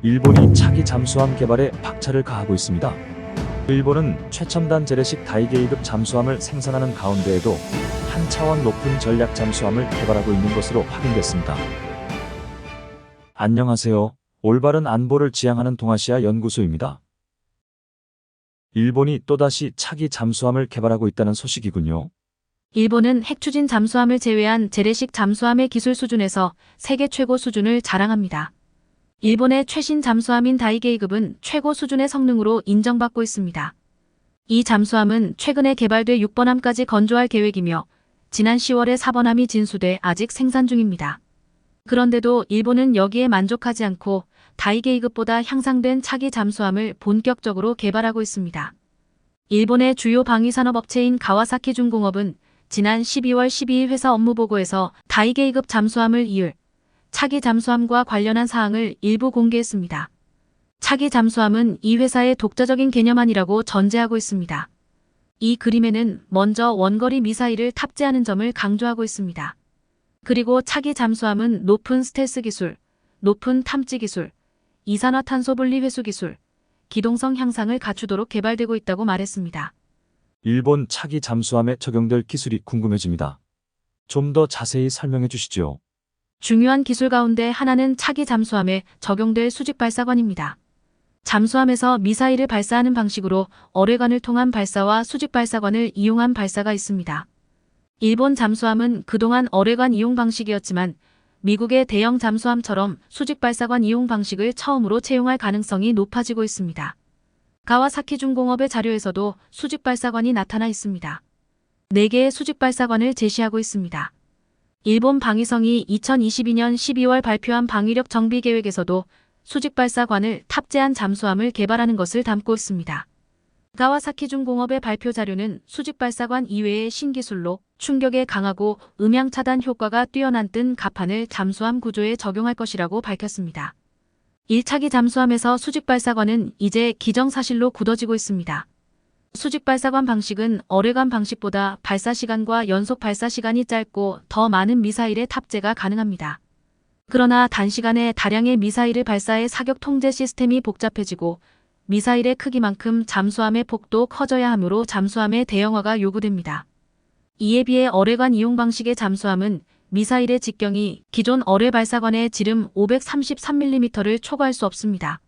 일본이 차기 잠수함 개발에 박차를 가하고 있습니다. 일본은 최첨단 재래식 다이계이급 잠수함을 생산하는 가운데에도 한 차원 높은 전략 잠수함을 개발하고 있는 것으로 확인됐습니다. 안녕하세요. 올바른 안보를 지향하는 동아시아 연구소입니다. 일본이 또다시 차기 잠수함을 개발하고 있다는 소식이군요. 일본은 핵추진 잠수함을 제외한 재래식 잠수함의 기술 수준에서 세계 최고 수준을 자랑합니다. 일본의 최신 잠수함인 다이게이급은 최고 수준의 성능으로 인정받고 있습니다. 이 잠수함은 최근에 개발돼 6번함까지 건조할 계획이며 지난 10월에 4번함이 진수돼 아직 생산 중입니다. 그런데도 일본은 여기에 만족하지 않고 다이게이급보다 향상된 차기 잠수함을 본격적으로 개발하고 있습니다. 일본의 주요 방위산업업체인 가와사키 중공업은 지난 12월 12일 회사 업무보고에서 다이게이급 잠수함을 이을 차기 잠수함과 관련한 사항을 일부 공개했습니다. 차기 잠수함은 이 회사의 독자적인 개념안이라고 전제하고 있습니다. 이 그림에는 먼저 원거리 미사일을 탑재하는 점을 강조하고 있습니다. 그리고 차기 잠수함은 높은 스텔스 기술, 높은 탐지 기술, 이산화탄소 분리 회수 기술, 기동성 향상을 갖추도록 개발되고 있다고 말했습니다. 일본 차기 잠수함에 적용될 기술이 궁금해집니다. 좀 더 자세히 설명해 주시죠. 중요한 기술 가운데 하나는 차기 잠수함에 적용될 수직 발사관입니다. 잠수함에서 미사일을 발사하는 방식으로 어뢰관을 통한 발사와 수직 발사관을 이용한 발사가 있습니다. 일본 잠수함은 그동안 어뢰관 이용 방식이었지만 미국의 대형 잠수함처럼 수직 발사관 이용 방식을 처음으로 채용할 가능성이 높아지고 있습니다. 가와사키 중공업의 자료에서도 수직 발사관이 나타나 있습니다. 4개의 수직 발사관을 제시하고 있습니다. 일본 방위성이 2022년 12월 발표한 방위력 정비 계획에서도 수직 발사관을 탑재한 잠수함을 개발하는 것을 담고 있습니다. 가와사키 중공업의 발표 자료는 수직 발사관 이외의 신기술로 충격에 강하고 음향 차단 효과가 뛰어난 뜬 갑판을 잠수함 구조에 적용할 것이라고 밝혔습니다. 1차기 잠수함에서 수직 발사관은 이제 기정사실로 굳어지고 있습니다. 수직 발사관 방식은 어뢰관 방식보다 발사 시간과 연속 발사 시간이 짧고 더 많은 미사일의 탑재가 가능합니다. 그러나 단시간에 다량의 미사일을 발사해 사격 통제 시스템이 복잡해지고 미사일의 크기만큼 잠수함의 폭도 커져야 하므로 잠수함의 대형화가 요구됩니다. 이에 비해 어뢰관 이용 방식의 잠수함은 미사일의 직경이 기존 어뢰 발사관의 지름 533mm를 초과할 수 없습니다.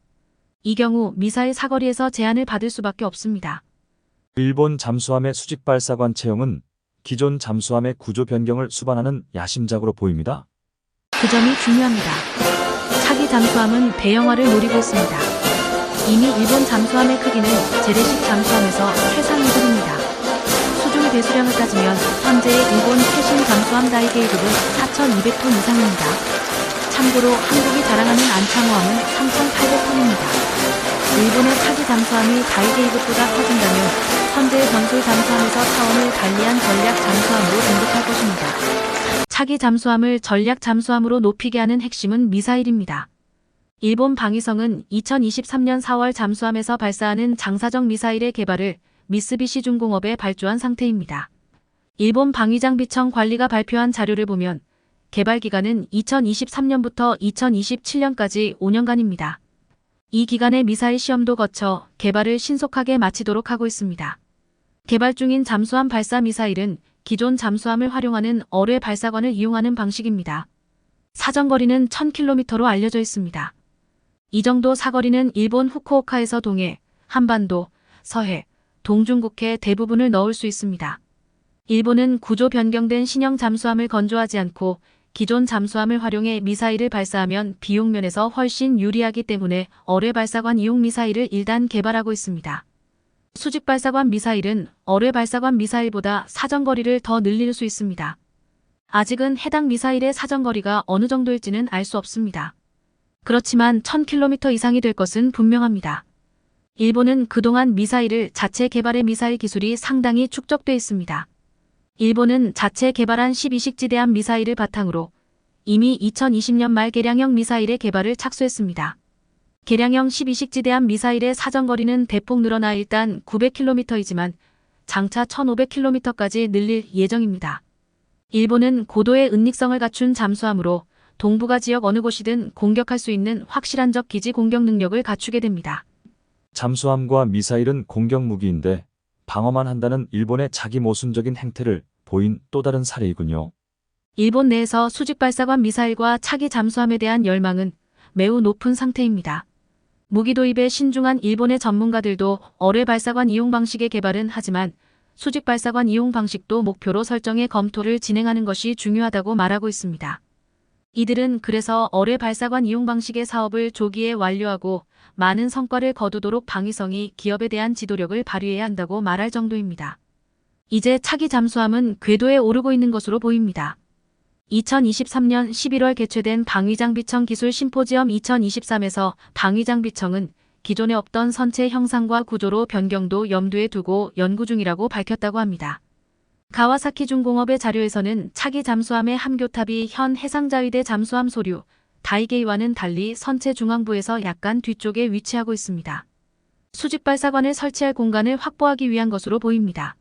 이 경우 미사일 사거리에서 제한을 받을 수밖에 없습니다. 일본 잠수함의 수직 발사관 채용은 기존 잠수함의 구조 변경을 수반하는 야심작으로 보입니다. 그 점이 중요합니다. 차기 잠수함은 대형화를 노리고 있습니다. 이미 일본 잠수함의 크기는 재래식 잠수함에서 최상 2등입니다. 수중 배수량을 따지면 현재의 일본 최신 잠수함 다이게이급은 4,200톤 이상입니다. 참고로 한국이 자랑하는 안창호함은 3,800톤입니다. 일본의 차기 잠수함이 다이게이급보다 커진다면 현재의 전술 잠수함에서 차원을 달리한 전략 잠수함으로 등극할 것입니다. 차기 잠수함을 전략 잠수함으로 높이게 하는 핵심은 미사일입니다. 일본 방위성은 2023년 4월 잠수함에서 발사하는 장사정 미사일의 개발을 미쓰비시 중공업에 발주한 상태입니다. 일본 방위장비청 관리가 발표한 자료를 보면 개발 기간은 2023년부터 2027년까지 5년간입니다. 이 기간에 미사일 시험도 거쳐 개발을 신속하게 마치도록 하고 있습니다. 개발 중인 잠수함 발사 미사일은 기존 잠수함을 활용하는 어뢰 발사관을 이용하는 방식입니다. 사정거리는 1000km로 알려져 있습니다. 이 정도 사거리는 일본 후쿠오카에서 동해, 한반도, 서해, 동중국해 대부분을 넣을 수 있습니다. 일본은 구조 변경된 신형 잠수함을 건조하지 않고 기존 잠수함을 활용해 미사일을 발사하면 비용 면에서 훨씬 유리하기 때문에 어뢰 발사관 이용 미사일을 일단 개발하고 있습니다. 수직 발사관 미사일은 어뢰 발사관 미사일보다 사정거리를 더 늘릴 수 있습니다. 아직은 해당 미사일의 사정거리가 어느 정도일지는 알 수 없습니다. 그렇지만 1000km 이상이 될 것은 분명합니다. 일본은 그동안 미사일을 자체 개발해 미사일 기술이 상당히 축적돼 있습니다. 일본은 자체 개발한 12식 지대함 미사일을 바탕으로 이미 2020년 말 개량형 미사일의 개발을 착수했습니다. 개량형 12식 지대함 미사일의 사정거리는 대폭 늘어나 일단 900km이지만 장차 1500km까지 늘릴 예정입니다. 일본은 고도의 은닉성을 갖춘 잠수함으로 동북아 지역 어느 곳이든 공격할 수 있는 확실한 적 기지 공격 능력을 갖추게 됩니다. 잠수함과 미사일은 공격 무기인데 방어만 한다는 일본의 자기 모순적인 행태를 보인 또 다른 사례이군요. 일본 내에서 수직 발사관 미사일과 차기 잠수함에 대한 열망은 매우 높은 상태입니다. 무기 도입에 신중한 일본의 전문가들도 어뢰 발사관 이용 방식의 개발은 하지만 수직 발사관 이용 방식도 목표로 설정해 검토를 진행하는 것이 중요하다고 말하고 있습니다. 이들은 그래서 어뢰 발사관 이용 방식의 사업을 조기에 완료하고 많은 성과를 거두도록 방위성이 기업에 대한 지도력을 발휘해야 한다고 말할 정도입니다. 이제 차기 잠수함은 궤도에 오르고 있는 것으로 보입니다. 2023년 11월 개최된 방위장비청 기술 심포지엄 2023에서 방위장비청은 기존에 없던 선체 형상과 구조로 변경도 염두에 두고 연구 중이라고 밝혔다고 합니다. 가와사키 중공업의 자료에서는 차기 잠수함의 함교탑이 현 해상자위대 잠수함 소류 다이게이와는 달리 선체 중앙부에서 약간 뒤쪽에 위치하고 있습니다. 수직 발사관을 설치할 공간을 확보하기 위한 것으로 보입니다.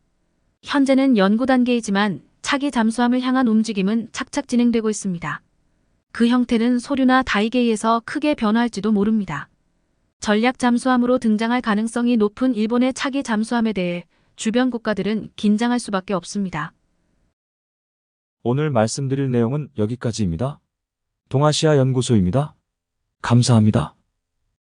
현재는 연구 단계이지만 차기 잠수함을 향한 움직임은 착착 진행되고 있습니다. 그 형태는 소류나 다이게이에서 크게 변화할지도 모릅니다. 전략 잠수함으로 등장할 가능성이 높은 일본의 차기 잠수함에 대해 주변 국가들은 긴장할 수밖에 없습니다. 오늘 말씀드릴 내용은 여기까지입니다. 동아시아 연구소입니다. 감사합니다.